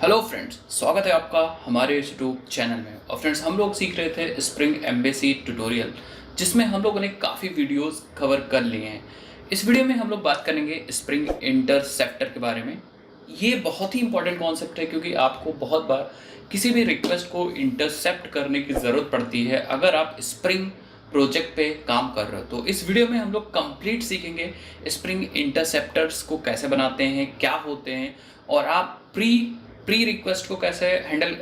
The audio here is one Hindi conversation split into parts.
हेलो फ्रेंड्स, स्वागत है आपका हमारे इस यूट्यूब चैनल में। और फ्रेंड्स, हम लोग सीख रहे थे स्प्रिंग एम्बेसी ट्यूटोरियल, जिसमें हम लोगों ने काफ़ी वीडियोस कवर कर लिए हैं। इस वीडियो में हम लोग बात करेंगे स्प्रिंग इंटरसेप्टर के बारे में। ये बहुत ही इंपॉर्टेंट कॉन्सेप्ट है, क्योंकि आपको बहुत बार किसी भी रिक्वेस्ट को इंटरसेप्ट करने की ज़रूरत पड़ती है अगर आप स्प्रिंग प्रोजेक्ट पे काम कर रहे हो। तो इस वीडियो में हम लोग कंप्लीट सीखेंगे स्प्रिंग इंटरसेप्टर्स को कैसे बनाते हैं, क्या होते हैं, और आप प्री रिक्वेस्ट को कैसे हैंडल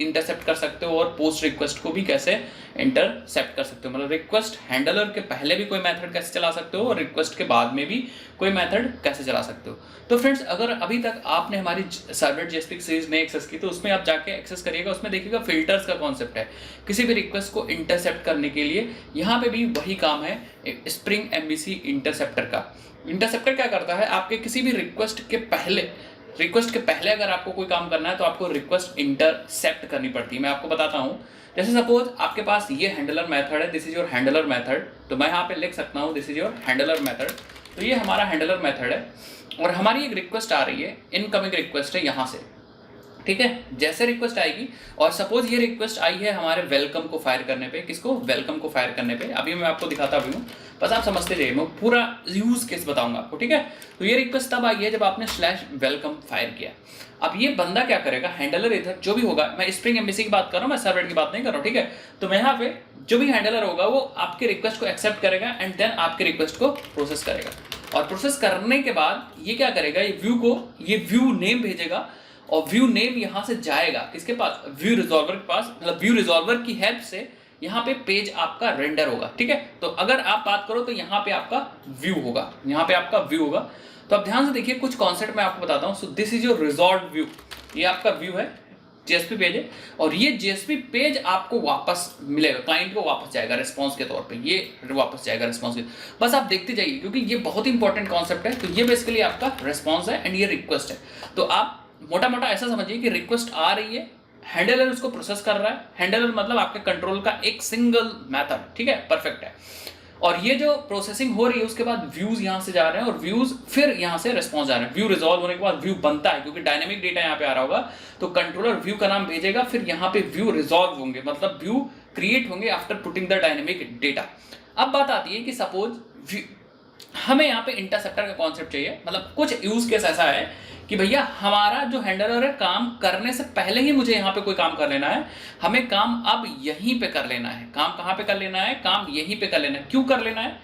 इंटरसेप्ट कर सकते हो और पोस्ट रिक्वेस्ट को भी कैसे इंटरसेप्ट कर सकते हो। मतलब रिक्वेस्ट हैंडलर के पहले भी कोई मेथड कैसे चला सकते हो और रिक्वेस्ट के बाद में भी कोई मेथड कैसे चला सकते हो। तो फ्रेंड्स, अगर अभी तक आपने हमारी सर्वलेट जेएसपी सीरीज नहीं एक्सेस की तो उसमें आप जाके एक्सेस करिएगा। उसमें देखिएगा फिल्टर्स का कॉन्सेप्ट है किसी भी रिक्वेस्ट को इंटरसेप्ट करने के लिए। यहाँ पे भी वही काम है स्प्रिंग एम्बेसी इंटरसेप्टर का। इंटरसेप्टर क्या करता है, आपके किसी भी रिक्वेस्ट के पहले अगर आपको कोई काम करना है तो आपको रिक्वेस्ट इंटरसेप्ट करनी पड़ती है। मैं आपको बताता हूं। जैसे सपोज आपके पास ये हैंडलर मेथड है, this is your handler method. तो मैं यहाँ पे लिख सकता हूँ this is your handler method. तो ये हमारा हैंडलर मेथड है और हमारी एक रिक्वेस्ट आ रही है, इनकमिंग रिक्वेस्ट है यहाँ से। ठीक है, जैसे रिक्वेस्ट आएगी और सपोज ये रिक्वेस्ट आई है हमारे वेलकम को फायर करने पे। किसको? वेलकम को फायर करने पे। अभी मैं आपको दिखाता भी हूँ, बस आप समझते जाइए, मैं पूरा यूज केस बताऊंगा आपको। ठीक है, तो ये रिक्वेस्ट तब आई है जब आपने /वेलकम फायर किया। अब ये बंदा क्या करेगा, हैंडलर इधर जो भी होगा, मैं स्प्रिंग एम्बेसी की बात कर रहा हूँ, मैं सर्वलेट की बात नहीं कर रहा हूँ। ठीक है, तो मैं यहाँ पे जो भी हैंडलर होगा वो आपके रिक्वेस्ट को एक्सेप्ट करेगा एंड देन आपके रिक्वेस्ट को प्रोसेस करेगा। और प्रोसेस करने के बाद ये क्या करेगा, ये व्यू नेम भेजेगा और व्यू नेम यहां से जाएगा किसके पास? व्यू रिजॉल्वर के पास। मतलब व्यू रिजॉल्वर की हेल्प से यहाँ पे पेज आपका रेंडर होगा। ठीक है, तो अगर आप बात करो तो यहाँ पे आपका व्यू होगा, यहाँ पे आपका व्यू होगा। तो आप ध्यान से देखिए, कुछ कॉन्सेप्ट मैं आपको बताता हूँ। So this is your resolve view. ये आपका व्यू है, जेएसपी पेज है, और ये जेएसपी पेज आपको वापस मिलेगा, क्लाइंट को वापस जाएगा रिस्पॉन्स के तौर पे। ये वापस जाएगा रिस्पॉन्स के, बस आप देखते जाइए क्योंकि ये बहुत ही इंपॉर्टेंट कॉन्सेप्ट है। तो ये बेसिकली आपका रिस्पॉन्स है एंड ये रिक्वेस्ट है। तो आप मोटा मोटा ऐसा समझिए कि रिक्वेस्ट आ रही है, हैंडलर उसको प्रोसेस कर रहा है। हैंडलर मतलब आपके कंट्रोल का एक सिंगल मेथड। ठीक है, परफेक्ट है। और ये जो प्रोसेसिंग हो रही है उसके बाद व्यूज यहां से जा रहे हैं और व्यूज फिर यहां से रिस्पॉन्स जा रहे हैं। व्यू रिजॉल्व होने के बाद व्यू बनता है, क्योंकि डायनेमिक डेटा यहां पे आ रहा होगा, तो कंट्रोलर व्यू का नाम भेजेगा, फिर यहां पे व्यू रिजॉल्व होंगे, मतलब व्यू क्रिएट होंगे after putting the dynamic data. अब बात आती है कि सपोज हमें यहाँ पे इंटरसेप्टर का कॉन्सेप्ट चाहिए। मतलब कुछ यूज केस ऐसा है कि भैया हमारा जो हैंडलर है काम करने से पहले ही मुझे यहाँ पे कोई काम कर लेना है, हमें काम अब यहीं पे कर लेना है। काम कहाँ पे कर लेना है? काम यहीं पे कर लेना है। क्यों कर लेना है?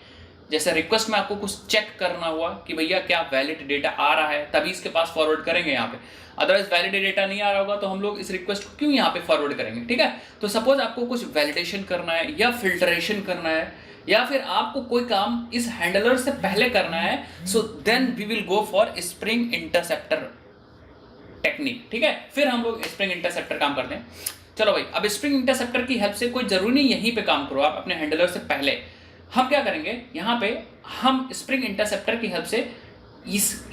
जैसे रिक्वेस्ट में आपको कुछ चेक करना हुआ कि भैया क्या वैलिड डेटा आ रहा है, तभी इसके पास फॉरवर्ड करेंगे यहाँ पे। अदरवाइज वैलिड डेटा नहीं आ रहा होगा तो हम लोग इस रिक्वेस्ट को क्यों यहाँ पे फॉरवर्ड करेंगे। ठीक है, तो सपोज आपको कुछ वैलिडेशन करना है या फिल्ट्रेशन करना है या फिर आपको कोई काम इस हैंडलर से पहले करना है, so then we will go for spring interceptor technique. ठीक है, फिर हम लोग स्प्रिंग इंटरसेप्टर काम करते हैं। चलो भाई, अब स्प्रिंग इंटरसेप्टर की हेल्प से कोई जरूरी नहीं यहीं पे काम करो आप अपने हैंडलर से पहले। हम क्या करेंगे, यहाँ पे हम स्प्रिंग इंटरसेप्टर की हेल्प से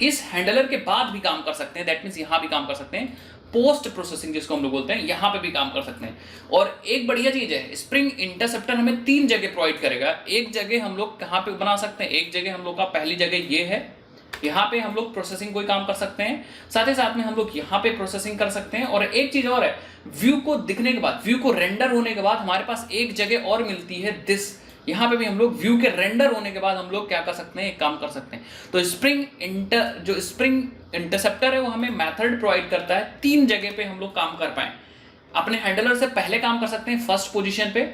इस हैंडलर के बाद भी काम कर सकते हैं। दैट मीन्स यहाँ भी काम कर सकते हैं, पोस्ट प्रोसेसिंग जिसको हम लोग बोलते हैं, यहाँ पे भी काम कर सकते हैं। और एक बढ़िया चीज है, स्प्रिंग इंटरसेप्टर हमें 3 जगह प्रोवाइड करेगा। एक जगह हम लोग कहाँ पे बना सकते हैं, एक जगह हम लोग का पहली जगह ये है, यहाँ पे हम लोग प्रोसेसिंग कोई काम कर सकते हैं, साथ ही साथ में हम लोग यहाँ पे प्रोसेसिंग कर सकते हैं। और एक चीज और है, व्यू को दिखने के बाद, व्यू को रेंडर होने के बाद हमारे पास एक जगह और मिलती है दिस। यहाँ पे भी हम लोग व्यू के रेंडर होने के बाद हम लोग क्या कर सकते हैं, एक काम कर सकते हैं। तो जो स्प्रिंग इंटरसेप्टर है वो हमें मेथड प्रोवाइड करता है 3 जगह पे हम लोग काम कर पाए। अपने हैंडलर से पहले काम कर सकते हैं फर्स्ट पोजीशन पे।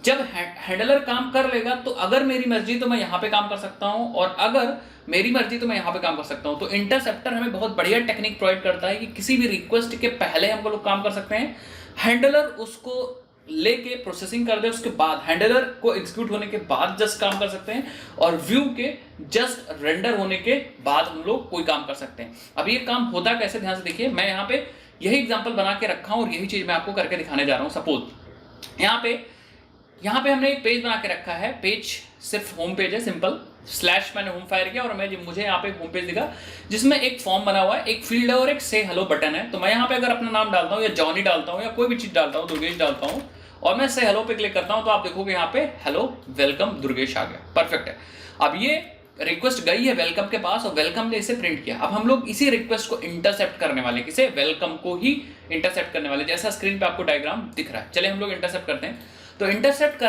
जब हैंडलर काम कर लेगा तो अगर मेरी मर्जी तो मैं यहाँ पे काम कर सकता हूँ, और अगर मेरी मर्जी तो मैं यहाँ पे काम कर सकता हूँ। तो इंटरसेप्टर हमें बहुत बढ़िया टेक्निक प्रोवाइड करता है कि किसी भी रिक्वेस्ट के पहले हम लोग काम कर सकते हैं, हैंडलर उसको लेके प्रोसेसिंग कर दे, उसके बाद हैंडलर को एग्जीक्यूट होने के बाद जस्ट काम कर सकते हैं, और व्यू के जस्ट रेंडर होने के बाद हम लोग कोई काम कर सकते हैं। अब ये काम होता कैसे, ध्यान से देखिए। मैं यहाँ पे यही एग्जांपल बना के रखा हूँ और यही चीज मैं आपको करके दिखाने जा रहा हूँ। सपोज यहाँ पे हमने एक पेज बना के रखा है, पेज सिर्फ होम पेज है, सिंपल / मैंने होम फायर किया और मुझे यहाँ पे होम पेज दिखा जिसमें एक फॉर्म बना हुआ है, एक फील्ड है और एक से हेलो बटन है। तो मैं यहाँ पे अगर अपना नाम डालता हूँ या जॉनी डालता हूँ या कोई भी चीज डालता हूँ, दुर्गेश डालता हूँ, और मैं से हेलो पे क्लिक करता हूँ, तो आप देखोगे यहाँ पे हेलो वेलकम दुर्गेश आ गया। परफेक्ट है। अब ये रिक्वेस्ट गई है वेलकम के पास और वेलकम ने इसे प्रिंट किया। अब हम लोग इसी रिक्वेस्ट को इंटरसेप्ट करने वाले, किसे, वेलकम को ही इंटरसेप्ट करने वाले, जैसा स्क्रीन पे आपको डायग्राम दिख रहा है। चलिए हम लोग इंटरसेप्ट करते हैं। तो इंटरसेप्ट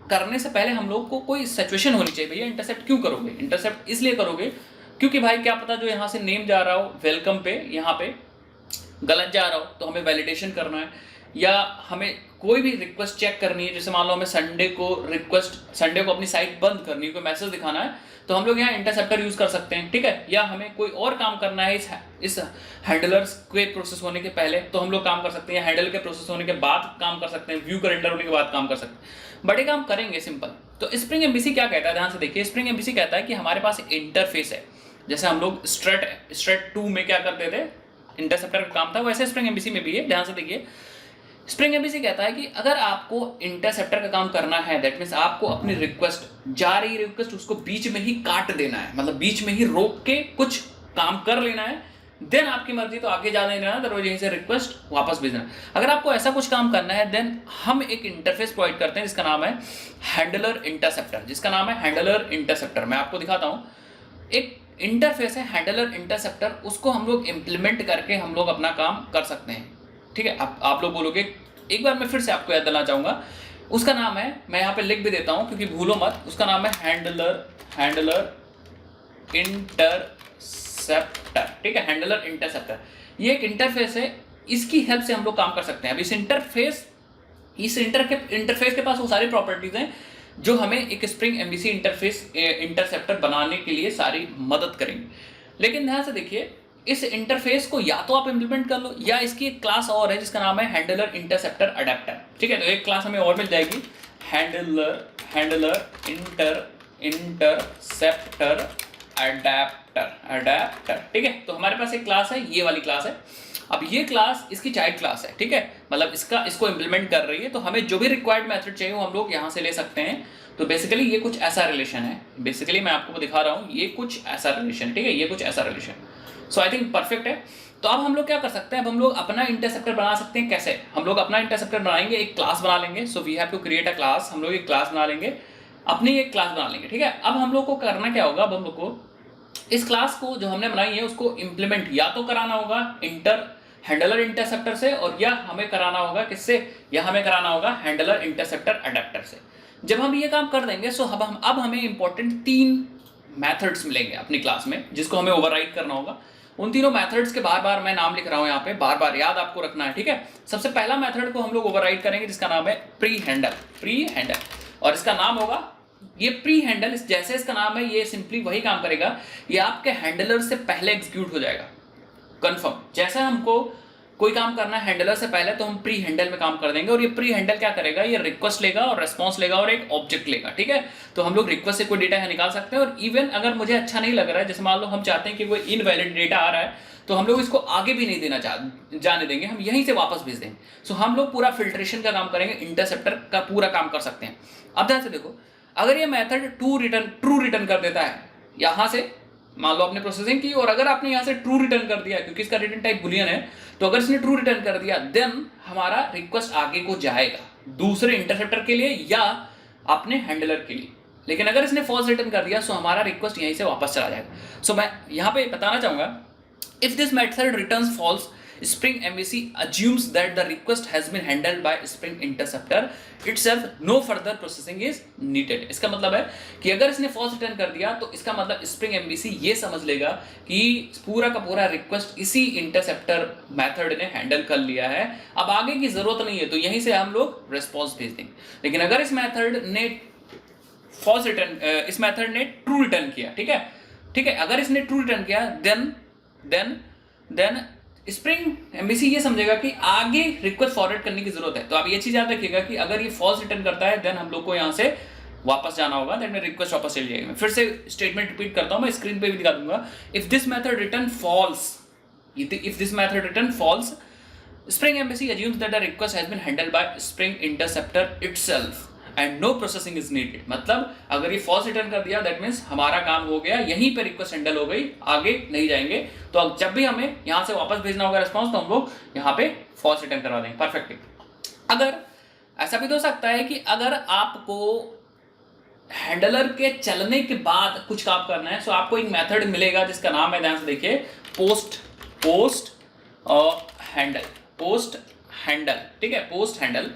करने से पहले हम लोग को कोई सिचुएशन होनी चाहिए। भैया इंटरसेप्ट क्यों करोगे? इंटरसेप्ट इसलिए करोगे क्योंकि भाई क्या पता जो यहाँ से नेम जा रहा हो वेलकम पे, यहाँ पे गलत जा रहा हो, तो हमें वैलिडेशन करना है या हमें कोई भी रिक्वेस्ट चेक करनी है। जैसे मान लो हमें संडे को अपनी साइट बंद करनी है, कोई मैसेज दिखाना है, तो हम लोग यहाँ इंटरसेप्टर यूज कर सकते हैं, ठीक है। या हमें कोई और काम करना है इस हैंडलर्स के प्रोसेस होने के पहले, तो हम लोग काम कर सकते हैं। हैंडल के प्रोसेस होने के बाद काम कर सकते हैं, व्यू कैलेंडर होने के बाद काम कर सकते हैं। बड़े काम करेंगे सिंपल। तो स्प्रिंग एमबीसी क्या कहता है, ध्यान से देखिए। स्प्रिंग एमबीसी कहता है कि हमारे पास इंटरफेस है। जैसे हम लोग स्ट्रेट 2 में क्या करते थे, इंटरसेप्टर का काम था, वैसे स्प्रिंग एमबीसी में भी है। ध्यान से देखिए, स्प्रिंग एमबीसी कहता है कि अगर आपको इंटरसेप्टर का काम करना है, दैट मींस आपको अपनी रिक्वेस्ट, जा रही रिक्वेस्ट, उसको बीच में ही काट देना है, मतलब बीच में ही रोक के कुछ काम कर लेना है। देन आपकी मर्जी तो आगे जाने देना, अदरवाइज यहीं से रिक्वेस्ट वापस भेजना। अगर आपको ऐसा कुछ काम करना है, देन हम एक इंटरफेस प्रोवाइड करते हैं जिसका नाम है हैंडलर इंटरसेप्टर। मैं आपको दिखाता हूं, एक इंटरफेस है हैंडलर इंटरसेप्टर, उसको हम लोग इंप्लीमेंट करके हम लोग अपना काम कर सकते हैं, ठीक है। आप लोग बोलोगे, एक बार मैं फिर से आपको याद दिलाना चाहूंगा, उसका नाम है, मैं यहाँ पे लिख भी देता हूँ क्योंकि भूलो मत, उसका नाम है हैंडलर इंटरसेप्टर, ठीक है। हैंडलर इंटरसेप्टर ये एक इंटरफेस है, इसकी हेल्प से हम लोग काम कर सकते हैं। अब इस इंटरफेस के पास वो सारी प्रॉपर्टीज हैं जो हमें एक स्प्रिंग एमबीसी इंटरसेप्टर बनाने के लिए सारी मदद करेंगे। लेकिन ध्यान से देखिए, इस इंटरफेस को या तो आप इंप्लीमेंट कर लो, या इसकी एक क्लास और है जिसका नाम है हैंडलर इंटरसेप्टर अडेप्टर, ठीक है। तो एक क्लास हमें और मिल जाएगी, हैंडलर इंटरसेप्टर अडेप्टर, ठीक है। तो हमारे पास एक क्लास है, ये वाली क्लास है। अब ये क्लास इसकी चाइल्ड क्लास है, ठीक है, मतलब इसको इंप्लीमेंट कर रही है। तो हमें जो भी रिक्वायर्ड मेथड चाहिए वो हम लोग यहाँ से ले सकते हैं। तो बेसिकली ये कुछ ऐसा रिलेशन है, बेसिकली मैं आपको दिखा रहा हूँ, ये कुछ ऐसा रिलेशन, ठीक है, ये कुछ ऐसा relation. So I think perfect है। तो अब हम लोग क्या कर सकते हैं, अब हम लोग अपना इंटरसेप्टर बना सकते हैं। कैसे? हम लोग अपना इंटरसेप्टर बनाएंगे, एक क्लास बना लेंगे। So we have to create a class. हम लोग एक क्लास बना लेंगे, अपनी एक क्लास बना लेंगे, ठीक है। अब हम लोग को करना क्या होगा, अब हम लोग को इस क्लास को जो हमने बनाई है उसको इंप्लीमेंट या तो कराना होगा हैंडलर इंटरसेप्टर से, और या हमें कराना होगा किससे, या हमें कराना होगा हैंडलर इंटरसेप्टर अडेप्टर से। जब हम ये काम कर देंगे, सो अब हमें इंपॉर्टेंट 3 मेथड्स मिलेंगे अपनी क्लास में, जिसको हमें ओवरराइड करना होगा। उन तीनों मेथड्स के बार बार मैं नाम लिख रहा हूं यहाँ पे, बार बार याद आपको रखना है, ठीक है। सबसे पहला मेथड को हम लोग ओवरराइड करेंगे जिसका नाम है प्री हैंडल, और इसका नाम होगा ये प्री हैंडल। जैसे इसका नाम है, ये सिंपली वही काम करेगा, ये आपके हैंडलर से पहले एग्जीक्यूट हो जाएगा, कंफर्म। जैसे हमको कोई काम करना है हैंडलर से पहले, तो हम प्री हैंडल में काम कर देंगे। और ये प्री हैंडल क्या करेगा, ये रिक्वेस्ट लेगा और रेस्पॉन्स लेगा और एक ऑब्जेक्ट लेगा, ठीक है। तो हम लोग रिक्वेस्ट से कोई डेटा यहाँ निकाल सकते हैं, और इवन अगर मुझे अच्छा नहीं लग रहा है, जैसे मान लो हम चाहते हैं कि कोई इनवैलिड डेटा आ रहा है, तो हम लोग इसको आगे भी नहीं जाने देंगे, हम यहीं से वापस भेज देंगे। सो हम लोग पूरा फिल्ट्रेशन का काम करेंगे, इंटरसेप्टर का पूरा काम कर सकते हैं। अब ध्यान से देखो, अगर ये मेथड ट्रू रिटर्न कर देता है, यहां से मान लो आपने प्रोसेसिंग की, और अगर आपने यहां से ट्रू रिटर्न कर दिया, क्योंकि इसका रिटर्न टाइप बुलियन है, तो अगर इसने ट्रू रिटर्न कर दिया, देन हमारा रिक्वेस्ट आगे को जाएगा दूसरे इंटरसेप्टर के लिए या अपने हैंडलर के लिए। लेकिन अगर इसने फॉल्स रिटर्न कर दिया, सो हमारा रिक्वेस्ट यहीं से वापस चला जाएगा। सो मैं यहां पे बताना चाहूंगा, if this method returns false, Spring MVC assumes that the request has been handled by Spring Interceptor itself, no further processing is needed। इसका मतलब है कि अगर इसने false रिटर्न कर दिया, तो इसका मतलब Spring MVC ये समझ लेगा कि पूरा का पूरा रिक्वेस्ट इसी इंटरसेप्टर मेथड ने हैंडल कर लिया है, अब आगे की जरूरत नहीं है, तो यहीं से हम लोग रिस्पॉन्स भेज देंगे। लेकिन अगर इस मेथड ने फॉल्स रिटर्न, इस मेथड ने ट्रू रिटर्न किया, ठीक है, अगर इसने ट्रू रिटर्न किया, देन स्प्रिंग एमबीसी ये समझेगा कि आगे रिक्वेस्ट फॉरवर्ड करने की जरूरत है। तो आप ये चीज याद रखिएगा कि अगर ये फॉल्स रिटर्न करता है, देन हम लोग को यहां से वापस जाना होगा, दैट में रिक्वेस्ट वापस चली जाएगी। मैं फिर से स्टेटमेंट रिपीट करता हूं, मैं स्क्रीन पे भी दिखा दूंगा। If this method return false, Spring MVC assumes that the request has been handled by Spring Interceptor itself and no processing is needed। मतलब अगर ये false रिटर्न कर दिया, that means हमारा काम हो गया, यहीं पे रिक्वेस्ट हैंडल हो गई, आगे नहीं जाएंगे। तो अब जब भी हमें यहाँ से वापस भेजना होगा रिस्पॉन्स, तो हम लोग यहाँ पे false रिटर्न करवा देंगे, परफेक्ट। अगर ऐसा भी तो हो सकता है कि अगर आपको हैंडलर के चलने के बाद कुछ काम करना है, सो आपको एक मेथड मिलेगा जिसका नाम है, ध्यान से देखिए, पोस्ट हैंडल, ठीक है, पोस्ट हैंडल।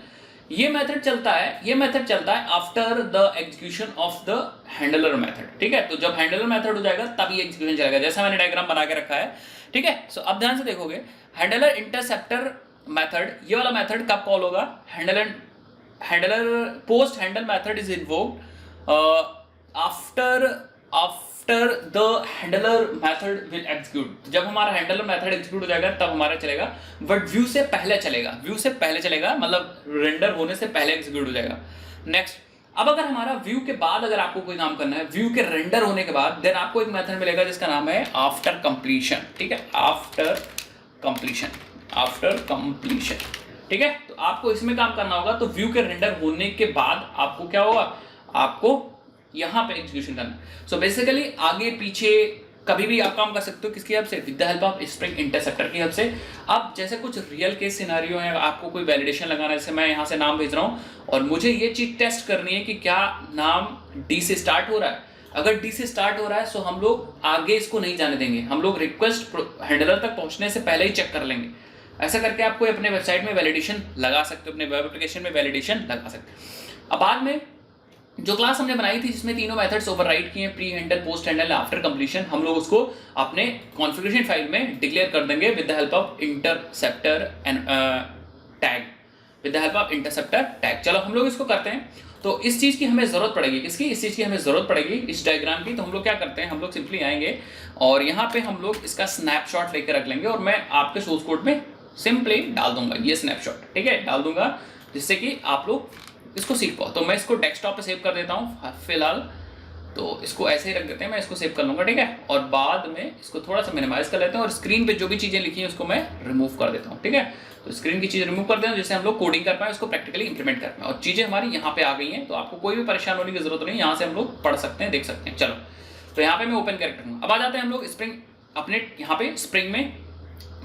ये मेथड चलता है after the execution of the handler method, ठीक है। तो जब हैंडलर मेथड हो जाएगा तब ये एग्जीक्यूशन चलेगा, जैसा मैंने डायग्राम बना के रखा है, ठीक है। सो अब ध्यान से देखोगे, हैंडलर इंटरसेप्टर मेथड, ये वाला मेथड कब कॉल होगा, handler post handle method is invoked after the handler method will execute. जब हमारा हैंडलर मेथड एग्जीक्यूट हो जाएगा तब हमारा चलेगा, बट व्यू से पहले चलेगा, मतलब रेंडर होने से पहले एग्जीक्यूट हो जाएगा। नेक्स्ट, अब अगर हमारा व्यू के बाद अगर आपको कोई काम करना है, व्यू के रेंडर होने के बाद, देन आपको एक मेथड मिलेगा जिसका नाम है आफ्टर कंप्लीशन, ठीक है, आफ्टर कंप्लीशन, ठीक है। तो आपको इसमें काम करना होगा। तो व्यू के रेंडर होने के बाद आपको क्या होगा, आपको यहां पे एग्जीक्यूशन करना है। सो बेसिकली आगे पीछे कभी भी आप काम कर सकते हो, किसकी हेल्प से, with the help of spring interceptor की हेल्प से। अब जैसे कुछ रियल केस सिनेरियो है, आपको कोई वैलिडेशन लगाना है, जैसे मैं यहां से नाम भेज रहा हूं और मुझे ये चीज टेस्ट करनी है कि क्या नाम डी से स्टार्ट हो रहा है। अगर डी से स्टार्ट हो रहा है, सो हम लोग आगे इसको नहीं जाने देंगे, हम लोग रिक्वेस्ट हैंडलर तक पहुंचने से पहले ही चेक कर लेंगे। ऐसा करके आप कोई अपने वेबसाइट में वैलिडेशन लगा सकते हो, अपने वेब एप्लीकेशन में वैलिडेशन लगा सकते हो। अब बाद में जो क्लास हमने बनाई थी जिसमें तीनों मेथड्स ओवरराइड किए, pre handle, post handle, after completion, हम लोग उसको अपने कॉन्फ़िगरेशन फाइल में डिक्लेयर कर देंगे with the help of interceptor and tag. चलो हम लोग इसको करते हैं। तो इस चीज़ की हमें ज़रूरत पड़ेगी, किसकी, इस चीज़ की हमें ज़रूरत पड़ेगी, इस डायग्राम की। तो हम लोग क्या करते हैं, हम लोग सिंपली आएंगे और यहाँ पे हम लोग इसका स्नैपशॉट लेकर रख लेंगे और मैं आपके सोर्स कोड में सिंपली डाल दूंगा ये स्नैपशॉट, ठीक है, डाल दूंगा, जिससे कि आप लोग इसको सीख पाओ। तो मैं इसको डेस्कटॉप पे सेव कर देता हूँ फिलहाल, तो इसको ऐसे ही रख देते हैं, मैं इसको सेव कर लूँगा, ठीक है। और बाद में इसको थोड़ा सा मिनिमाइज कर लेते हैं और स्क्रीन पे जो भी चीज़ें लिखी हैं उसको मैं रिमूव कर देता हूँ, ठीक है। तो स्क्रीन की चीज़ रिमूव कर देता हूँ जिससे हम लोग कोडिंग कर पाएँ, उसको प्रैक्टिकली इंप्लीमेंट कर पाएँ। और चीज़ें हमारी यहाँ पे आ गई हैं, तो आपको कोई भी परेशान होने की जरूरत नहीं, यहाँ से हम लोग पढ़ सकते हैं, देख सकते हैं। चलो, तो यहाँ पे मैं ओपन कर रखूँगा। अब आ जाते हैं हम लोग स्प्रिंग, अपने यहाँ पे स्प्रिंग में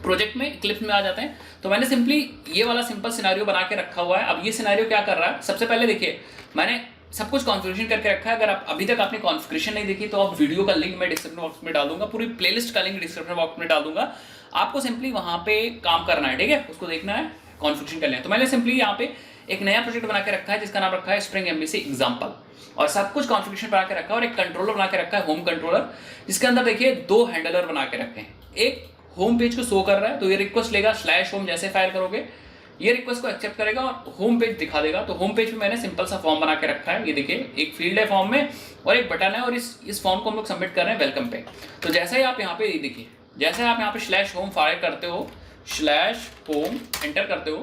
प्रोजेक्ट में इक्लिप्स में आ जाते हैं। तो मैंने सिंपली ये वाला सिंपल सिनेरियो बना के रखा हुआ है। अब ये सिनेरियो क्या कर रहा है, सबसे पहले देखिए मैंने सब कुछ कॉन्फ़िगरेशन करके रखा है। अगर आप अभी तक आपने कॉन्फ़िगरेशन नहीं देखी तो आप वीडियो का लिंक मैं डिस्क्रिप्शन बॉक्स में डाल दूंगा, पूरी प्लेलिस्ट का लिंक डिस्क्रिप्शन बॉक्स में डाल दूंगा। आपको सिंपली वहां पे काम करना है, ठीक है, उसको देखना है, कॉन्फ़िगरेशन कर लेना है। तो मैंने सिंपली यहाँ पे एक नया प्रोजेक्ट बना के रखा है जिसका नाम रखा है स्प्रिंग एमबीसी एग्जाम्पल, और सब कुछ कॉन्फ़िगरेशन बना के रखा है और एक कंट्रोलर बना के रखा है, होम कंट्रोलर, जिसके अंदर देखिए 2 हैंडलर बना के रखे हैं। एक होम पेज को शो कर रहा है, तो ये रिक्वेस्ट लेगा /home, जैसे फायर करोगे ये रिक्वेस्ट को एक्सेप्ट करेगा और होम पेज दिखा देगा। तो होम पेज पे मैंने सिंपल सा फॉर्म बना के रखा है, ये देखिए एक फील्ड है फॉर्म में और एक बटन है, और इस फॉर्म को हम लोग सबमिट कर रहे हैं वेलकम पे। तो जैसे ही आप यहाँ पे देखिए, जैसे आप यहाँ पे /home फायर करते हो, /home एंटर करते हो,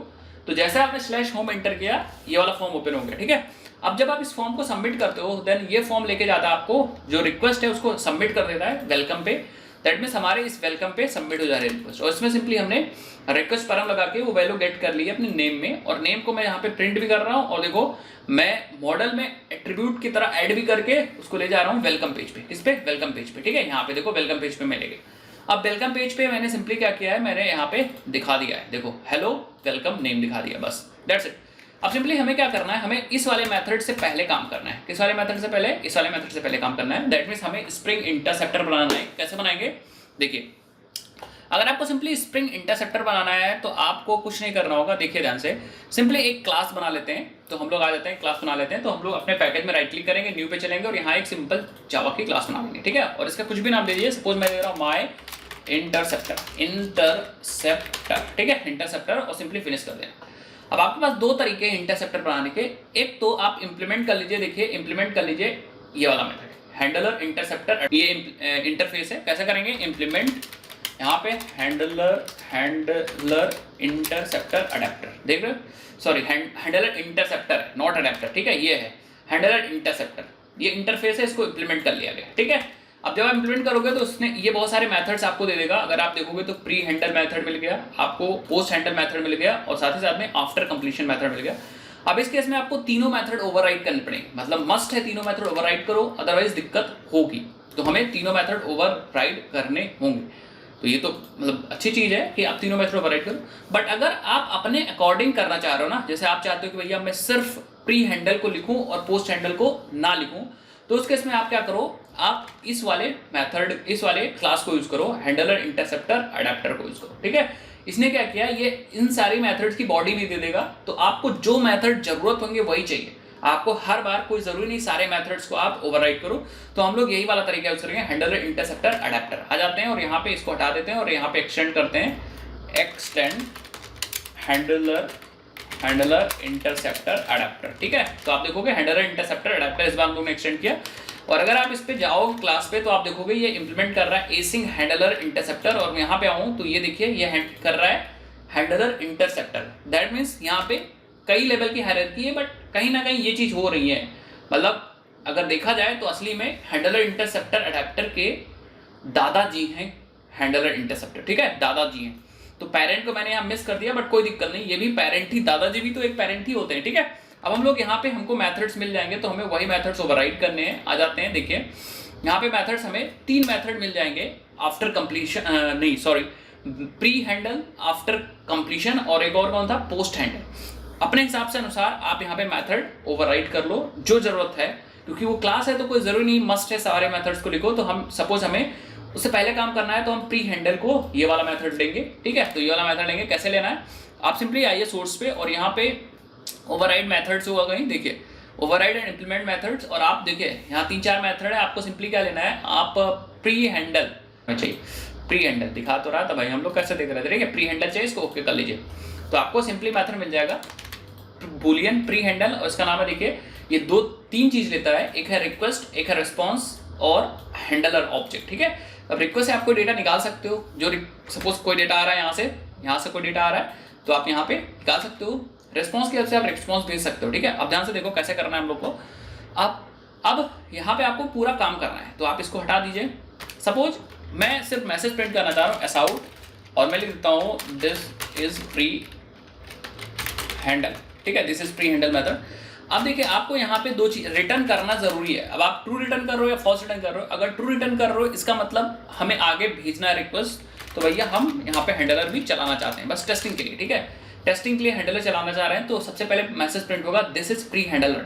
तो जैसे आपने /home एंटर किया ये वाला फॉर्म ओपन हो गया, ठीक है। अब जब आप इस फॉर्म को सबमिट करते हो, देन ये फॉर्म लेके जाता है आपको, जो रिक्वेस्ट है उसको सबमिट कर देता है वेलकम पे। दैट मीन्स हमारे इस वेलकम पे सबमिट हो जा रही है रिक्वेस्ट, और इसमें सिंपली हमने रिक्वेस्ट परम लगा के वो वैल्यू गेट कर ली है अपने नेम में, और नेम को मैं यहाँ पे प्रिंट भी कर रहा हूँ, और देखो मैं मॉडल में एट्रीब्यूट की तरह ऐड भी करके उसको ले जा रहा हूँ वेलकम पेज पे। किस पे, वेलकम पेज पे, ठीक है। यहाँ पे देखो वेलकम पेज पे मैं ले गया। अब वेलकम पेज पे मैंने सिंपली क्या किया है, मैंने यहाँ पे दिखा दिया है, देखो हेलो वेलकम नेम दिखा दिया, बस दैट्स इट। अब सिंपली हमें क्या करना है, हमें इस वाले मेथड से पहले काम करना है। किस वाले मेथड से पहले, इस वाले मेथड से पहले काम करना है। दैट मीन्स हमें स्प्रिंग इंटरसेप्टर बनाना है। कैसे बनाएंगे, देखिए अगर आपको सिंपली स्प्रिंग इंटरसेप्टर बनाना है तो आपको कुछ नहीं करना होगा, देखिए ध्यान से, सिंपली एक क्लास बना लेते हैं। तो हम लोग आ जाते हैं, क्लास बना लेते हैं। तो हम लोग अपने पैकेज में राइट क्लिक करेंगे, न्यू पे चलेंगे और यहाँ एक सिंपल जावा की क्लास बना लेंगे, ठीक है। और इसका कुछ भी नाम दे दीजिए, सपोज मैं दे रहा हूँ माई इंटरसेप्टर, ठीक है, इंटरसेप्टर, और सिंपली फिनिश कर देना। अब आपके पास 2 तरीके हैं इंटरसेप्टर बनाने के। एक तो आप इंप्लीमेंट कर लीजिए, देखिए इंप्लीमेंट कर लीजिए ये वाला मेथड, हैंडलर इंटरसेप्टर, ये इंटरफेस है। कैसे करेंगे, इंप्लीमेंट यहाँ पे हैंडलर इंटरसेप्टर अडेप्टर, देख रहे हो, सॉरी हैंडलर इंटरसेप्टर है, नॉट अडेप्टर, ठीक है। ये है हैंडलर इंटरसेप्टर, ये इंटरफेस है, इसको इंप्लीमेंट कर लिया गया, ठीक है। अब जब आप इंप्लीमेंट करोगे तो उसने ये बहुत सारे मेथड्स आपको दे देगा। अगर आप देखोगे तो प्री हैंडल मेथड मिल गया आपको, पोस्ट हैंडल मेथड मिल गया, और साथ ही साथ में आफ्टर कंप्लीशन मेथड मिल गया। अब इस केस में आपको तीनों मेथड ओवरराइड करने पड़ेंगे, मतलब मस्ट है तीनों मेथड ओवरराइड करो, अदरवाइज दिक्कत होगी। तो हमें तीनों मेथड ओवरराइड करने होंगे। तो ये तो मतलब अच्छी चीज़ है कि आप तीनों मेथड ओवरराइड करो। बट अगर आप अपने अकॉर्डिंग करना चाह रहे हो ना, जैसे आप चाहते हो कि भैया मैं सिर्फ प्री हैंडल को लिखूं और पोस्ट हैंडल को ना लिखूं, तो उस केस में आप क्या करो, आप इस वाले मेथड, इस वाले क्लास को यूज करो, हैंडलर इंटरसेप्टर अडेप्टर को यूज करो। ठीक है, इसने क्या किया, ये इन सारी मेथड्स की बॉडी भी दे देगा, तो आपको जो मेथड जरूरत होंगे वही चाहिए। आपको हर बार कोई जरूरी नहीं सारे मेथड्स को आप ओवरराइड करो। तो हम लोग यही वाला तरीका यूज करेंगे, हैंडलर इंटरसेप्टर अडेप्टर। आ जाते हैं और यहाँ पे इसको हटा देते हैं और यहाँ पे एक्सटेंड करते हैं, एक्सटेंड हैंडलर इंटरसेप्टर अडेप्टर। ठीक है, तो आप देखोगे हैंडलर इंटरसेप्टर अडेप्टर इस बार हम लोग ने एक्सटेंड किया। और अगर आप इस पे जाओ क्लास पे, तो आप देखोगे ये इंप्लीमेंट कर रहा है एसिंग हैंडलर इंटरसेप्टर, और यहाँ पे आऊँ तो ये देखिए ये कर रहा है हैंडलर इंटरसेप्टर। दैट मीन्स यहाँ पे कई लेवल की हायरार्की है, बट कहीं ना कहीं ये चीज़ हो रही है। मतलब अगर देखा जाए तो असली में हैंडलर इंटरसेप्टर अडेप्टर के दादाजी हैं हैंडलर इंटरसेप्टर। ठीक है, दादाजी हैं। तो पेरेंट को मैंने यहाँ मिस कर दिया, बट कोई दिक्कत नहीं, ये भी पेरेंट ही, दादाजी भी तो एक पेरेंट ही होते हैं। ठीक है, अब हम लोग यहाँ पे हमको मेथड्स मिल जाएंगे, तो हमें वही मेथड्स ओवरराइड करने हैं। आ जाते हैं, देखिए यहाँ पे मेथड्स हमें 3 मेथड मिल जाएंगे आफ्टर कंप्लीशन, नहीं sorry, pre handle, after completion, और एक और कौन था, पोस्ट हैंडल। अपने हिसाब से अनुसार आप यहाँ पे मेथड ओवरराइड कर लो जो जरूरत है, क्योंकि वो क्लास है तो कोई जरूरी नहीं मस्ट है सारे मेथड्स को लिखो। तो हम सपोज हमें उससे पहले काम करना है, तो हम प्री हैंडल को ये वाला मेथड लेंगे। ठीक है, तो ये वाला मेथड लेंगे। कैसे लेना है, आप सिंपली आइए सोर्स पे और यहाँ पे ओवरराइड मेथड्स होगा कहीं, देखिए ओवरराइड एंड इम्प्लीमेंट मेथड्स, और आप देखिए यहाँ 3-4 मेथड है। आपको सिंपली क्या लेना है, आप प्री हैंडल चाहिए, प्री हैंडल दिखा तो रहा था भाई, हम लोग कैसे देख रहे थे। ठीक है, प्री हैंडल चाहिए, इसको ओके कर लीजिए। तो आपको सिंपली मेथड मिल जाएगा बूलियन प्री हैंडल, और इसका नाम है, देखिए ये 2-3 चीज लेता है, एक है रिक्वेस्ट, एक है रिस्पॉन्स, और हैंडलर ऑब्जेक्ट। ठीक है, अब रिक्वेस्ट से आप कोई डेटा निकाल सकते हो, जो सपोज कोई डेटा आ रहा है यहाँ से कोई डेटा आ रहा है, तो आप यहाँ पे निकाल सकते हो। रिस्पॉन्स की हेल्प से आप रिस्पॉन्स भेज सकते हो। ठीक है, अब ध्यान से देखो कैसे करना है हम लोग को। अब यहाँ पे आपको पूरा काम करना है, तो आप इसको हटा दीजिए। सपोज मैं सिर्फ मैसेज प्रिंट करना चाह रहा हूँ, एस आउट, और मैं लिख देता हूँ दिस इज प्री हैंडल। ठीक है, this is pre handle method. अब देखिए आपको यहाँ पे 2 चीज रिटर्न करना जरूरी है। अब आप ट्रू रिटर्न कर रहे हो या फॉल्स रिटर्न कर रहे हो। अगर ट्रू रिटर्न कर रहे हो, इसका मतलब हमें आगे भेजना है रिक्वेस्ट, तो भैया हम यहाँ पे हैंडलर भी चलाना चाहते हैं, बस टेस्टिंग के लिए। ठीक है, टेस्टिंग के लिए हैंडलर चलाना चाह रहे हैं, तो सबसे पहले मैसेज प्रिंट होगा दिस इज प्री हैंडलर।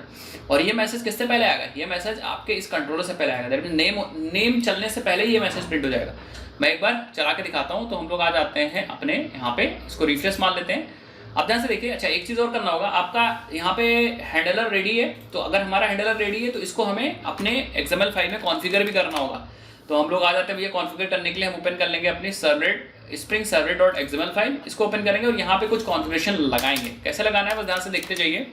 और ये मैसेज किससे पहले आएगा, ये मैसेज आपके इस कंट्रोलर से पहले आएगा। दैट मींस नेम चलने से पहले ये मैसेज प्रिंट हो जाएगा। मैं एक बार चला के दिखाता हूँ। तो हम लोग आ जाते हैं अपने यहाँ पे, इसको रिफ्रेश मार लेते हैं। अब ध्यान से देखिए, अच्छा एक चीज़ और करना होगा, आपका यहाँ पे हैंडलर रेडी है, तो अगर हमारा हैंडलर रेडी है तो इसको हमें अपने XML फाइल में कॉन्फ़िगर भी करना होगा। तो हम लोग आ जाते हैं भैया, कॉन्फ़िगर करने के लिए हम ओपन कर लेंगे अपनी spring servlet dot XML file, इसको ओपन करेंगे और यहाँ पे कुछ कॉन्फ़िगरेशन लगाएंगे। कैसे लगाना है बस ध्यान से देखते जाइए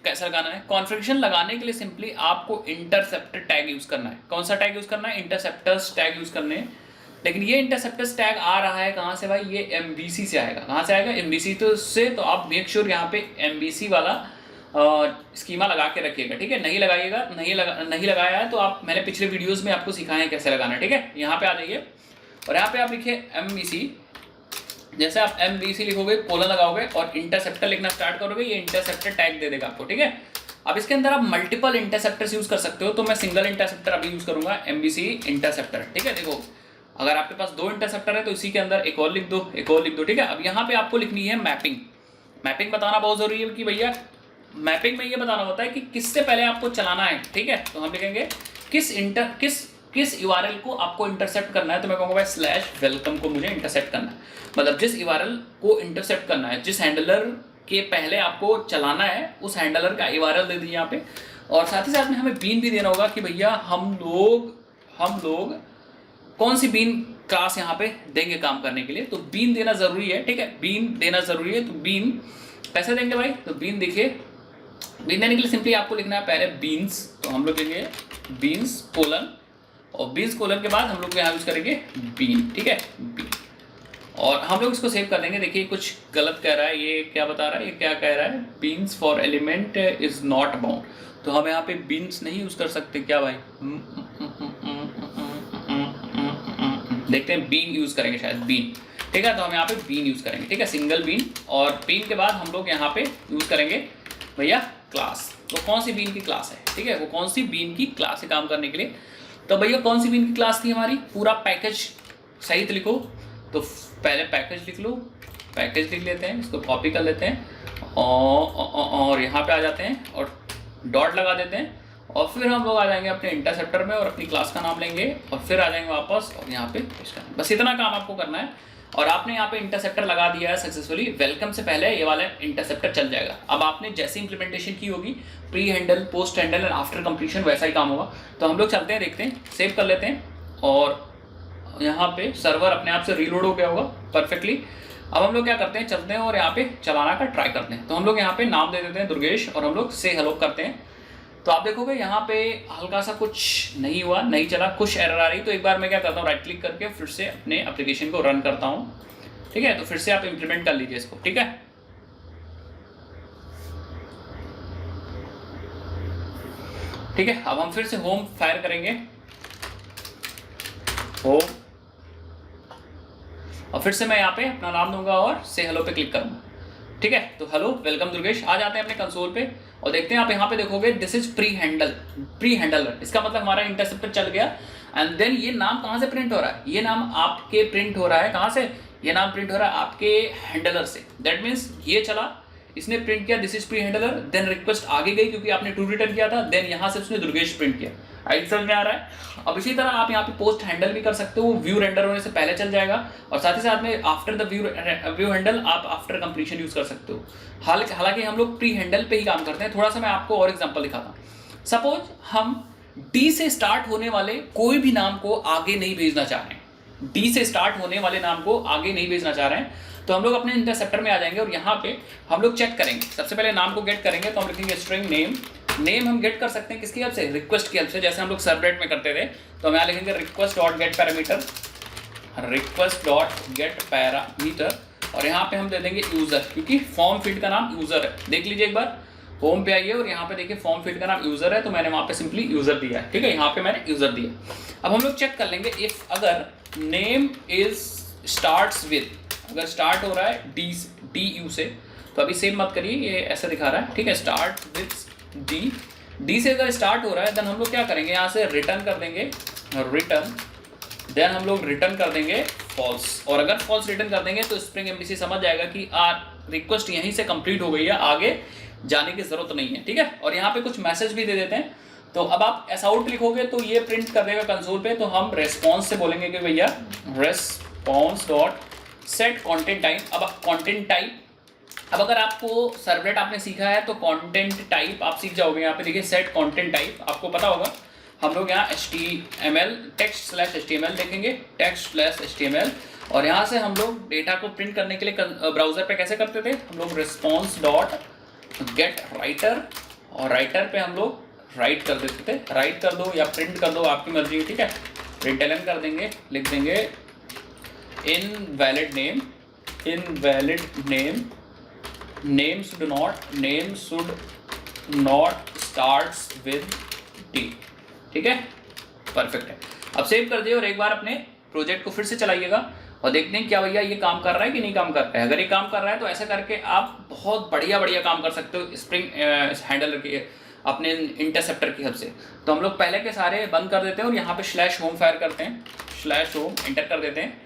कैसे लगाना है। कॉन्फ़िगरेशन लगाने के लिए सिंपली आपको इंटरसेप्टर टैग यूज़ करना है। कौन सा टैग यूज़ करना है, इंटरसेप्टर्स टैग यूज़ करने हैं। लेकिन ये इंटरसेप्टर्स टैग आ रहा है कहाँ से भाई, ये MVC से आएगा। कहाँ से आएगा, MVC तो आप मेक श्योर यहाँ पे MVC वाला स्कीमा लगा के रखिएगा। ठीक है, नहीं लगाइएगा, नहीं लगाया है तो आप, मैंने पिछले वीडियोस में आपको सिखाया है कैसे लगाना है। ठीक है, यहाँ पे आ जाइए और यहाँ पे आप लिखिए MVC। जैसे आप MVC लिखोगे, कोलन लगाओगे और इंटरसेप्टर लिखना स्टार्ट करोगे, ये इंटरसेप्टर टैग दे देगा आपको। ठीक है, अब इसके अंदर आप मल्टीपल इंटरसेप्टर्स यूज कर सकते हो, तो मैं सिंगल इंटरसेप्टर अभी यूज करूंगा, MVC इंटरसेप्टर। ठीक है, देखो अगर आपके पास 2 इंटरसेप्टर है तो इसी के अंदर एक और लिख दो, एक और लिख दो। ठीक है, अब यहाँ पे आपको लिखनी है मैपिंग बताना बहुत जरूरी है कि भैया मैपिंग में ये बताना होता है कि किससे पहले आपको चलाना है। ठीक है, तो हम लिखेंगे किस URL को आपको इंटरसेप्ट करना है, तो मैं कहूँगा भाई /welcome को मुझे इंटरसेप्ट करना है। मतलब जिस URL को इंटरसेप्ट करना है, जिस हैंडलर के पहले आपको चलाना है, उस हैंडलर का URL दे दीजिए यहाँ पे। और साथ ही साथ में हमें बीन भी देना होगा कि भैया हम लोग कौन सी बीन क्लास यहाँ पे देंगे काम करने के लिए, तो बीन देना जरूरी है। ठीक है, बीन देना जरूरी है। तो बीन कैसे देंगे भाई, तो बीन देखिए, बीन देने के लिए सिंपली आपको लिखना है पहले बीन्स, तो हम लोग देंगे बीन्स कोलन, और बीन्स कोलन के बाद हम लोग यहाँ यूज करेंगे बीन। ठीक है, बीन, और हम लोग इसको सेव कर देंगे। देखिए कुछ गलत कह रहा है, ये क्या बता रहा है, ये क्या कह रहा है, beans for element is not bound, तो हम यहाँ पे बीन्स नहीं यूज कर सकते क्या भाई, देखते हैं बीन यूज करेंगे शायद, बीन। ठीक है, तो हम यहाँ पे बीन यूज करेंगे। ठीक है, सिंगल बीन, और बीन के बाद हम लोग यहाँ पे यूज करेंगे भैया क्लास। वो कौन सी बीन की क्लास है, ठीक है, वो कौन सी बीन की क्लास है काम करने के लिए। तो भैया कौन सी बीन की क्लास थी हमारी, पूरा पैकेज सहित लिखो। तो पहले पैकेज लिख लो, पैकेज लिख लेते हैं, इसको कॉपी कर लेते हैं और यहाँ पे आ जाते हैं और डॉट लगा देते हैं और फिर हम लोग आ जाएंगे अपने इंटरसेप्टर में और अपनी क्लास का नाम लेंगे और फिर आ जाएंगे वापस और यहाँ पे पेस्ट करना। बस इतना काम आपको करना है और आपने यहाँ पे इंटरसेप्टर लगा दिया है सक्सेसफुली। वेलकम से पहले ये वाला इंटरसेप्टर चल जाएगा। अब आपने जैसे इंप्लीमेंटेशन की होगी pre handle, post handle and after completion वैसा ही काम होगा। तो हम लोग चलते हैं, देखते हैं, सेव कर लेते हैं और यहाँ पे सर्वर अपने आप से रीलोड हो गया होगा परफेक्टली। अब हम लोग क्या करते हैं, चलते हैं और यहाँ पे चलाना का ट्राई करते हैं। तो हम लोग यहाँ पे नाम दे देते हैं दुर्गेश और हम लोग से हेलो करते हैं। तो आप देखोगे यहाँ पे हल्का सा कुछ नहीं हुआ, नहीं चला, कुछ एरर आ रही। तो एक बार मैं क्या करता हूँ, राइट क्लिक करके फिर से अपने एप्लीकेशन को रन करता हूँ। ठीक है, तो फिर से आप इंप्लीमेंट कर लीजिए इसको। ठीक है, ठीक है। अब हम फिर से होम फायर करेंगे, होम, और फिर से मैं यहाँ पे अपना नाम दूंगा और से हेलो पे क्लिक करूंगा। ठीक है, तो हेलो वेलकम दुर्गेश। आ जाते हैं अपने कंसोल पे और देखते हैं। आप यहाँ पे देखोगे दिस इज प्री हैंडलर। इसका मतलब हमारा इंटरसेप्टर चल गया। एंड देन ये नाम कहाँ से प्रिंट हो रहा है, ये नाम आपके प्रिंट हो रहा है कहाँ से, ये नाम प्रिंट हो रहा है आपके हैंडलर से। दैट मीन्स ये चला, इसने प्रिंट किया this is pre handler, then request आगे गई क्योंकि आपने टू रिटर्न किया था, देन यहाँ से उसने दुर्गेश प्रिंट किया। आई समझ में आ रहा है। अब इसी तरह आप यहाँ पे पोस्ट हैंडल भी कर सकते हो, व्यू रेंडर होने से पहले चल जाएगा और साथ ही साथ में आफ्टर द व्यू हैंडल आप आफ्टर कंप्लीशन यूज कर सकते हो। हालांकि हम लोग प्री हैंडल पे ही काम करते हैं। थोड़ा सा मैं आपको और एग्जांपल दिखाता हूँ। सपोज हम डी से स्टार्ट होने वाले कोई भी नाम को आगे नहीं भेजना चाह रहे हैं, डी से स्टार्ट होने वाले नाम को आगे नहीं भेजना चाह रहे हैं, तो हम लोग अपने इंटरसेप्टर में आ जाएंगे और यहाँ पे हम लोग चेक करेंगे। सबसे पहले नाम को गेट करेंगे तो हम लिखेंगे स्ट्रिंग नेम। नेम हम गेट कर सकते हैं किसकी हेल्प से, रिक्वेस्ट की हेल्प से, जैसे हम लोग सर्वलेट में करते थे। तो हम यहाँ लिखेंगे request dot gate parameter, request dot gate parameter, और यहाँ पे हम दे देंगे यूजर, क्योंकि फॉर्म फील्ड का नाम यूजर है। देख लीजिए एक बार, होम पे आइए और यहाँ पे देखिए फॉर्म फील्ड का नाम यूजर है, तो मैंने वहाँ पे सिंपली यूजर दिया है। ठीक है, यहाँ पे मैंने यूजर दिया। अब हम लोग चेक कर लेंगे इफ अगर नेम इज स्टार्ट्स विद, अगर स्टार्ट हो रहा है डी यू से, तो अभी सेव मत करिए, ये ऐसा दिखा रहा है। ठीक है, स्टार्ट विद डी से अगर स्टार्ट हो रहा है देन हम लोग क्या करेंगे, यहाँ से रिटर्न कर देंगे रिटर्न, देन हम लोग रिटर्न कर देंगे फॉल्स। और अगर फॉल्स रिटर्न कर देंगे तो स्प्रिंग एमबीसी समझ जाएगा कि रिक्वेस्ट यहीं से कंप्लीट हो गई है, आगे जाने की जरूरत नहीं है। ठीक है, और यहाँ पे कुछ मैसेज भी दे देते हैं। तो अब आप ऐसा आउट लिखोगे तो ये प्रिंट कर देगा कंसोल पे। तो हम रेस्पॉन्स से बोलेंगे कि भैया response dot set content type. अब कंटेंट टाइप, अब अगर आपको सर्वलेट आपने सीखा है तो कंटेंट टाइप आप सीख जाओगे। यहाँ पे देखिए सेट कंटेंट टाइप, आपको पता होगा। हम लोग यहाँ HTML text/HTML देखेंगे, text/HTML, और यहाँ से हम लोग डेटा को प्रिंट करने के लिए ब्राउजर पे कैसे करते थे, हम लोग रिस्पॉन्स डॉट गेट राइटर, और राइटर पे हम लोग राइट कर देते थे। राइट कर दो या प्रिंट कर दो, आपकी मर्जी है। ठीक है, प्रिंटलन कर देंगे, लिख देंगे invalid name, name should not starts with D. ठीक है, परफेक्ट है। अब सेव कर दिए और एक बार अपने प्रोजेक्ट को फिर से चलाइएगा और देखते हैं क्या भैया ये काम कर रहा है कि नहीं काम कर रहा है। अगर ये काम कर रहा है तो ऐसा करके आप बहुत बढ़िया काम कर सकते हो स्प्रिंग हैंडलर के अपने इंटरसेप्टर की हेल्प से। तो हम लोग पहले के सारे बंद कर देते हैं और यहाँ पे /home फायर करते हैं, /home एंटर कर देते हैं।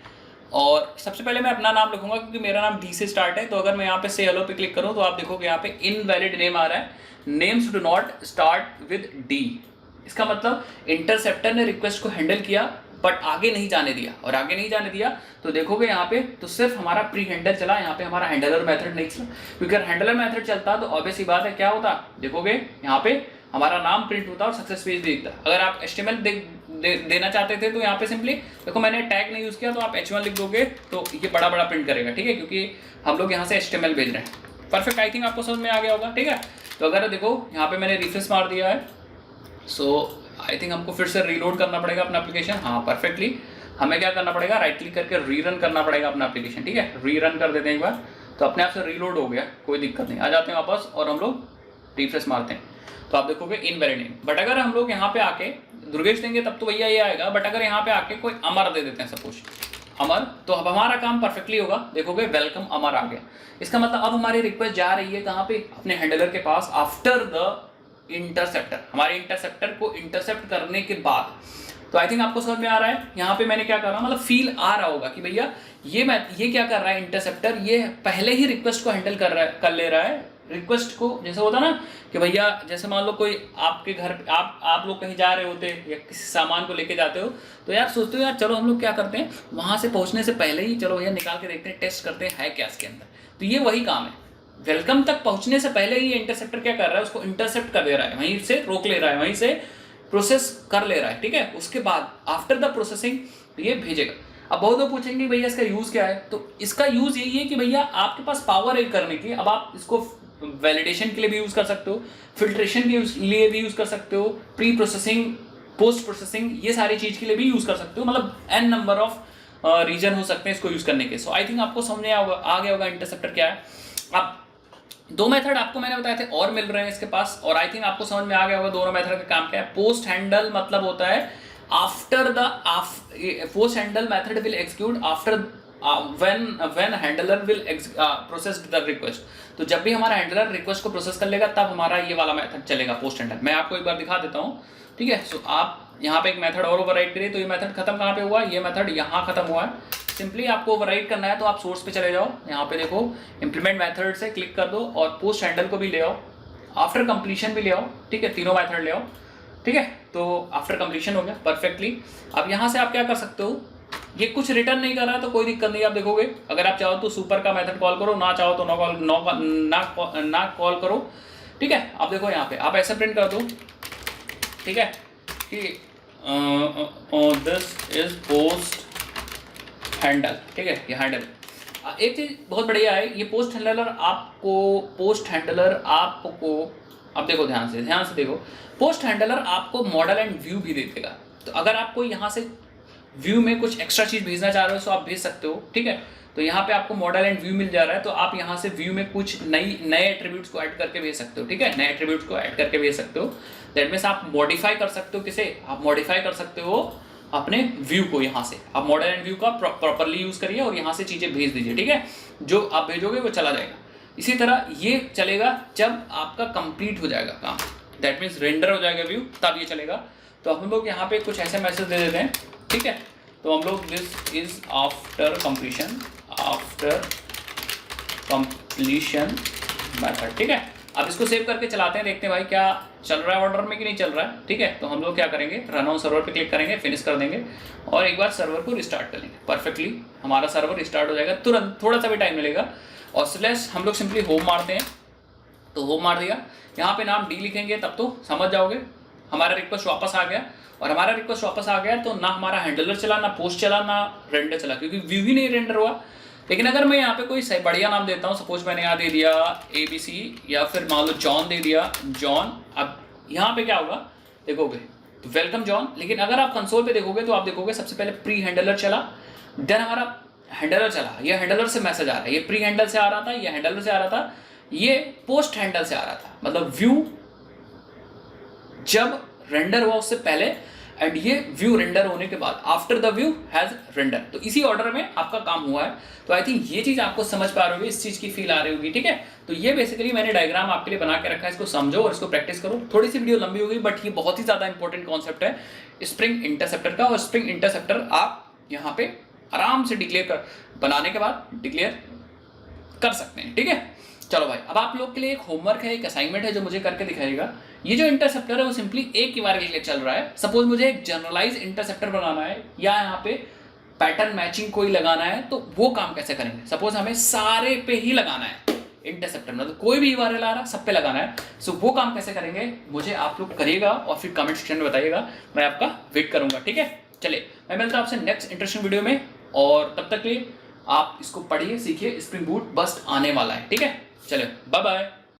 और सबसे पहले मैं अपना नाम लिखूंगा क्योंकि मेरा नाम डी से स्टार्ट है। तो अगर मैं यहाँ पे से हेलो पे क्लिक करूँ तो आप देखोगे यहाँ पे इनवैलिड नेम आ रहा है, name should not start with D. इसका मतलब इंटरसेप्टर ने रिक्वेस्ट को हैंडल किया बट आगे नहीं जाने दिया, और आगे नहीं जाने दिया तो देखोगे यहाँ पे तो सिर्फ हमारा प्री हैंडल चला, यहाँ पे हमारा हैंडलर मेथड नहीं चला। क्योंकि अगर हैंडलर मेथड चलता तो ऑब्वियस ही बात है क्या होता, देखोगे यहाँ पे हमारा नाम प्रिंट होता और सक्सेस पेज भी दिखता। अगर आप HTML देना चाहते थे तो यहाँ पे सिंपली देखो मैंने टैग नहीं यूज किया, तो आप H1 लिख दोगे तो ये बड़ा प्रिंट करेगा। ठीक है, क्योंकि हम लोग यहाँ से HTML भेज रहे हैं। परफेक्ट, आई थिंक आपको समझ में आ गया होगा। ठीक है, तो अगर देखो यहाँ पे मैंने रिफ्रेश मार दिया है, सो आई थिंक हमको फिर से रीलोड करना पड़ेगा अपना एप्लीकेशन। हाँ, परफेक्टली हमें क्या करना पड़ेगा, राइट क्लिक करके रीरन करना पड़ेगा अपना एप्लीकेशन। ठीक है, रीरन कर देते हैं एक बार, तो अपने आप से रीलोड हो गया, कोई दिक्कत नहीं। आ जाते हैं वापस और हम लोग रिफ्रेश मारते हैं तो आप देखोगे इनवैलिड नेम। बट अगर हम लोग यहाँ पे आके दुर्गेश देंगे तब तो भैया ये आएगा, बट अगर यहाँ पे आके कोई अमर दे देते हैं सपोज अमर, तो अब हमारा काम परफेक्टली होगा। देखोगे वेलकम अमर आ गया। इसका मतलब अब हमारी रिक्वेस्ट जा रही है कहाँ पे, अपने हैंडलर के पास आफ्टर द इंटरसेप्टर। हमारे इंटरसेप्टर को इंटरसेप्ट करने के बाद तो आई थिंक आपको समझ में आ रहा है यहाँ पे मैंने क्या कर रहा हूँ, मतलब फील आ रहा होगा कि भैया ये क्या कर रहा है इंटरसेप्टर, ये पहले ही रिक्वेस्ट को हैंडल कर ले रहा है। रिक्वेस्ट को जैसे होता ना कि भैया जैसे मान लो कोई आपके घर आप लोग कहीं जा रहे होते या किसी सामान को लेके जाते हो, तो यार सोचते हो यार चलो हम लोग क्या करते हैं वहाँ से पहुँचने से पहले ही चलो भैया निकाल के देखते हैं, टेस्ट करते हैं है क्या इसके अंदर। तो ये वही काम है, वेलकम तक पहुँचने से पहले ही इंटरसेप्टर क्या कर रहा है, उसको इंटरसेप्ट कर दे रहा है, वहीं से रोक ले रहा है, वहीं से प्रोसेस कर ले रहा है, ठीक है। उसके बाद आफ्टर द प्रोसेसिंग ये भेजेगा। अब बहुत लोग पूछेंगे भैया इसका यूज़ क्या है, तो इसका यूज़ यही है कि भैया आपके पास पावर है करने की। अब आप इसको वैलिडेशन के लिए भी यूज़ कर सकते हो, फिल्ट्रेशन के लिए भी यूज़ कर सकते हो, प्री प्रोसेसिंग, पोस्ट प्रोसेसिंग, ये सारी चीज़ के लिए भी यूज़ कर सकते हो। मतलब n नंबर ऑफ रीजन हो सकते हैं इसको यूज़ करने के। सो आई थिंक आपको समझ में आ गया होगा इंटरसेप्टर क्या है। अब 2 मेथड आपको मैंने बताए थे और मिल रहे हैं इसके पास, और आई थिंक आपको समझ में आ गया होगा दोनों मेथड का काम क्या है। पोस्ट हैंडल मतलब होता है after the post handle method will execute after when handler will process the request। तो जब भी हमारा हैंडलर रिक्वेस्ट को प्रोसेस कर लेगा तब हमारा ये वाला मेथड चलेगा, पोस्ट हैंडल। मैं आपको एक बार दिखा देता हूँ, ठीक है। सो आप यहाँ पे एक मेथड और ओवरराइड करिए, तो ये मेथड खत्म कहाँ पे हुआ, ये मेथड यहाँ खत्म हुआ है। सिंपली आपको ओवरराइड करना है तो आप सोर्स पे चले जाओ, यहाँ पे देखो इंप्लीमेंट मेथड से क्लिक कर दो और पोस्ट हैंडल को भी ले आओ, आफ्टर कंप्लीशन भी ले आओ, ठीक है, तीनों मेथड ले आओ, ठीक है। तो आफ्टर कंप्लीशन हो गया परफेक्टली। अब यहाँ से आप क्या कर सकते हो, ये कुछ रिटर्न नहीं कर रहा है तो कोई दिक्कत नहीं, आप देखोगे अगर आप चाहो तो सुपर का मेथड कॉल करो, ना चाहो तो ना कॉल करो, ठीक है। आप देखो यहाँ पे आप ऐसे प्रिंट कर दो, ठीक है, कि दिस इज पोस्ट हैंडल, ठीक है, ये हैंडल। एक चीज बहुत बढ़िया है, ये पोस्ट हैंडलर आपको अब देखो ध्यान से देखो, पोस्ट हैंडलर आपको मॉडल एंड व्यू भी दे देगा। तो अगर आपको यहाँ से व्यू में कुछ एक्स्ट्रा चीज़ भेजना चाह रहे हो तो आप भेज सकते हो, ठीक है। तो यहाँ पे आपको मॉडल एंड व्यू मिल जा रहा है, तो आप यहाँ से व्यू में कुछ नए एट्रीब्यूट्स को ऐड करके भेज सकते हो, ठीक है, नए एट्रीब्यूट्स को ऐड करके भेज सकते हो। दैट मीन्स आप मॉडिफाई कर सकते हो, किसे आप मॉडिफाई कर सकते हो, अपने व्यू को। यहाँ से आप मॉडल एंड व्यू का प्रॉपरली यूज़ करिए और यहाँ से चीज़ें भेज दीजिए, ठीक है। जो आप भेजोगे वो चला जाएगा। इसी तरह ये चलेगा जब आपका कंप्लीट हो जाएगा काम, दैट मीन्स रेंडर हो जाएगा व्यू, तब ये चलेगा। तो हम लोग यहाँ पे कुछ ऐसे मैसेज दे देते हैं, ठीक है। तो हम लोग this is after completion method, ठीक है। अब इसको सेव करके चलाते हैं, देखते हैं भाई क्या चल रहा है ऑर्डर में कि नहीं चल रहा है, ठीक है। तो हम लोग क्या करेंगे, रन ऑन सर्वर पे क्लिक करेंगे, फिनिश कर देंगे और एक बार सर्वर को रिस्टार्ट कर लेंगे। परफेक्टली हमारा सर्वर रिस्टार्ट हो जाएगा तुरंत, थोड़ा सा भी टाइम मिलेगा। और स्लैश हम लोग सिंपली होम मारते हैं, तो होम मार दिया, यहाँ पे नाम डी लिखेंगे तब तो समझ जाओगे हमारा रिक्वेस्ट वापस आ गया। और हमारा रिक्वेस्ट वापस आ गया तो ना हमारा हैंडलर चला, ना पोस्ट चला, ना रेंडर चला, क्योंकि व्यू ही नहीं रेंडर हुआ। लेकिन अगर मैं यहाँ पे कोई सही बढ़िया नाम देता हूँ, सपोज मैंने यहाँ दे दिया ABC या फिर मान लो जॉन दे दिया, जॉन। अब यहाँ पे क्या होगा देखोगे, तो वेलकम जॉन। लेकिन अगर आप कंसोल पे देखोगे तो आप देखोगे सबसे पहले प्री हैंडलर चला, देन हमारा हैंडलर चला, ये हैंडलर से मैसेज आ रहा है, ये प्री हैंडल से आ रहा था, ये हैंडलर से आ रहा था, ये पोस्ट हैंडल से आ रहा था। मतलब व्यू जब रेंडर हुआ उससे पहले, एंड ये व्यू रेंडर होने के बाद, after the view has render. तो इसी ऑर्डर में आपका काम हुआ है। तो आई थिंक ये चीज़ आपको समझ पा रहे होगी, इस चीज़ की फील आ रही होगी, ठीक है। तो ये बेसिकली मैंने डायग्राम आपके लिए बना के रखा है, इसको समझो और इसको प्रैक्टिस करो। थोड़ी सी वीडियो लंबी होगी बट ये बहुत ही ज़्यादा इंपॉर्टेंट कॉन्सेप्ट है स्प्रिंग इंटरसेप्टर का। और स्प्रिंग इंटरसेप्टर आप यहाँ पे आराम से बनाने के बाद डिक्लेयर कर सकते हैं, ठीक है। चलो भाई, अब आप लोग के लिए एक होमवर्क है, एक असाइनमेंट है जो मुझे करके दिखाएगा। ये जो इंटरसेप्टर है वो सिंपली एक ही बार के लिए चल रहा है। सपोज मुझे एक जनरलाइज इंटरसेप्टर बनाना है या यहाँ पे पैटर्न मैचिंग कोई लगाना है, तो वो काम कैसे करेंगे। सपोज हमें सारे पे ही लगाना है इंटरसेप्टर, मतलब कोई भी URL आ रहा सब पे लगाना है। सो वो काम कैसे करेंगे मुझे आप लोग करिएगा और फिर कमेंट सेक्शन में बताइएगा, मैं आपका वेट करूंगा, ठीक है। चलिए मैं मिलता हूं आपसे नेक्स्ट इंटरेस्टिंग वीडियो में, और तब तक के लिए आप इसको पढ़िए, सीखिए। स्प्रिंग बूट बस्ट आने वाला है, ठीक है। चलिए बाय बाय।